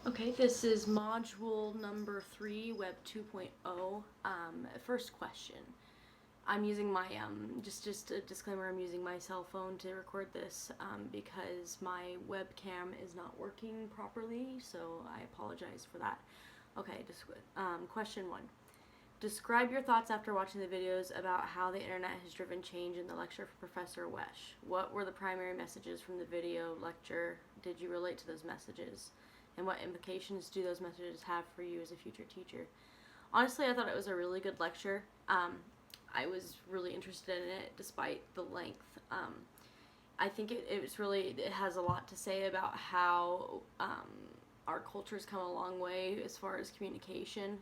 Okay, this is module number 3, Web 2.0. First question. I'm using my, just a disclaimer, I'm using my cell phone to record this because my webcam is not working properly, so I apologize for that. Okay, question 1. Describe your thoughts after watching the videos about how the internet has driven change in the lecture for Professor Wesh. What were the primary messages from the video lecture? Did you relate to those messages? And what implications do those messages have for you as a future teacher? Honestly, I thought it was a really good lecture. I was really interested in it despite the length. I think it has a lot to say about how our culture's come a long way as far as communication.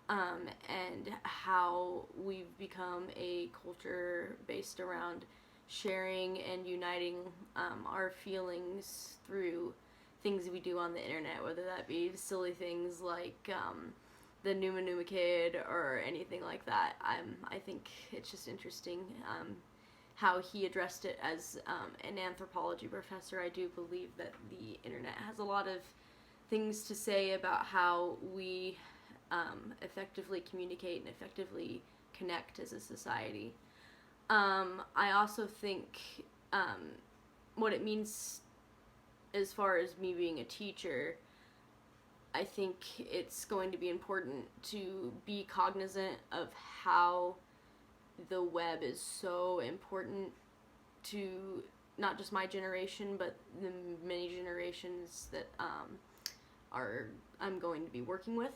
And how we've become a culture based around sharing and uniting our feelings through things we do on the internet, whether that be silly things like the Numa Numa Kid or anything like that. I think it's just interesting how he addressed it as an anthropology professor. I do believe that the internet has a lot of things to say about how we effectively communicate and effectively connect as a society. I also think what it means as far as me being a teacher, I think it's going to be important to be cognizant of how the web is so important to not just my generation, but the many generations that I'm going to be working with.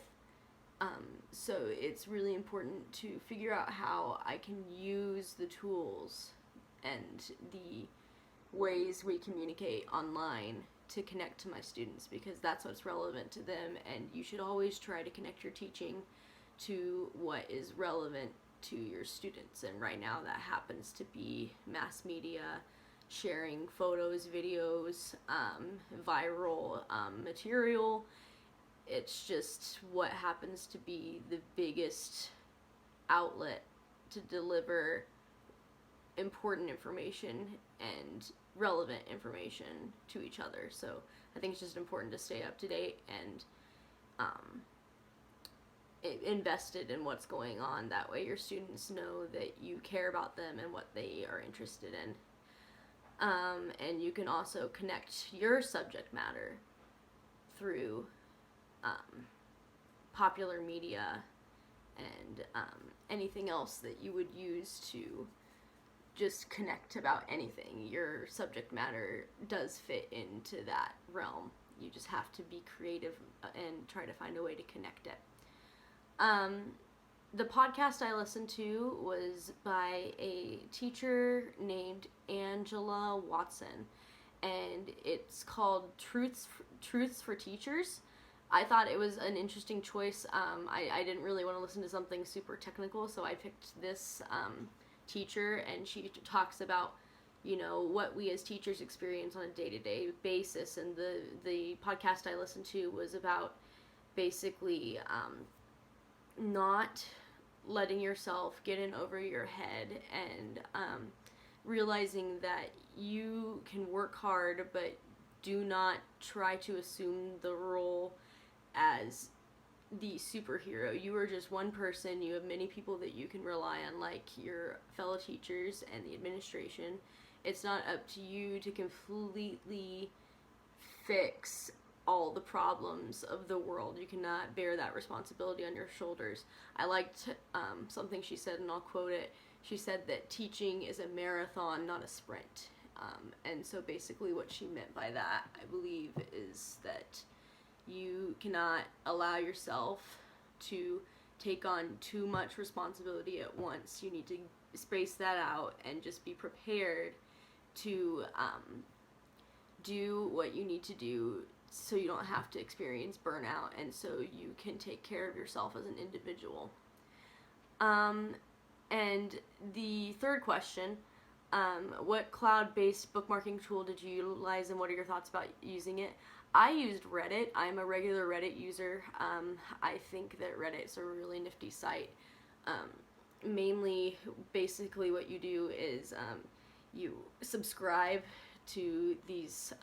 So it's really important to figure out how I can use the tools and the ways we communicate online to connect to my students, because that's what's relevant to them, and you should always try to connect your teaching to what is relevant to your students. And right now that happens to be mass media, sharing photos, videos, viral material. It's just what happens to be the biggest outlet to deliver important information and relevant information to each other. So I think it's just important to stay up to date and invested in what's going on. That way your students know that you care about them and what they are interested in. And you can also connect your subject matter through popular media and anything else that you would use to just connect about anything. Your subject matter does fit into that realm. You just have to be creative and try to find a way to connect it. The podcast I listened to was by a teacher named Angela Watson, and it's called Truths for Teachers. I thought it was an interesting choice. I didn't really want to listen to something super technical, so I picked this teacher, and she talks about, what we as teachers experience on a day-to-day basis. And the podcast I listened to was about basically not letting yourself get in over your head and realizing that you can work hard, but do not try to assume the role as the superhero. You are just one person. You have many people that you can rely on, like your fellow teachers and the administration. It's not up to you to completely fix all the problems of the world. You cannot bear that responsibility on your shoulders. I liked something she said, and I'll quote it. She said that teaching is a marathon, not a sprint. And so basically what she meant by that, I believe, is that you cannot allow yourself to take on too much responsibility at once. You need to space that out and just be prepared to do what you need to do so you don't have to experience burnout, and so you can take care of yourself as an individual. And the third question, what cloud-based bookmarking tool did you utilize, and what are your thoughts about using it? I used Reddit. I'm a regular Reddit user. I think that Reddit's a really nifty site. Mainly, basically what you do is you subscribe to these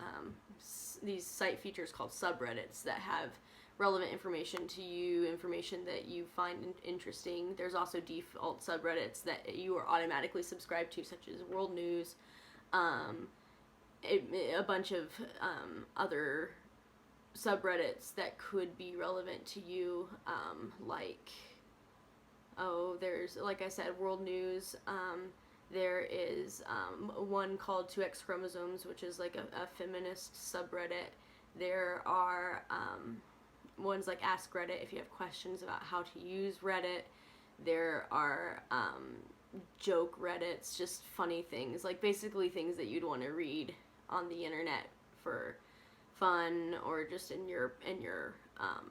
site features called subreddits that have relevant information to you, information that you find interesting. There's also default subreddits that you are automatically subscribed to, such as world news, a bunch of other subreddits that could be relevant to you, there's, like I said, world news. There is one called 2X chromosomes, which is like a feminist subreddit. There are ones like Ask Reddit if you have questions about how to use Reddit. There are joke Reddits, just funny things, like basically things that you'd want to read on the internet for fun or just in your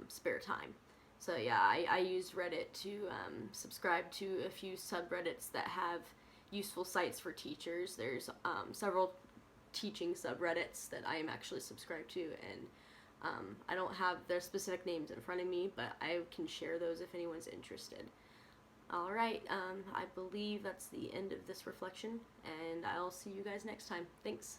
spare time. So yeah, I use Reddit to subscribe to a few subreddits that have useful sites for teachers. There's several teaching subreddits that I am actually subscribed to, and I don't have their specific names in front of me, but I can share those if anyone's interested. Alright, I believe that's the end of this reflection, and I'll see you guys next time. Thanks.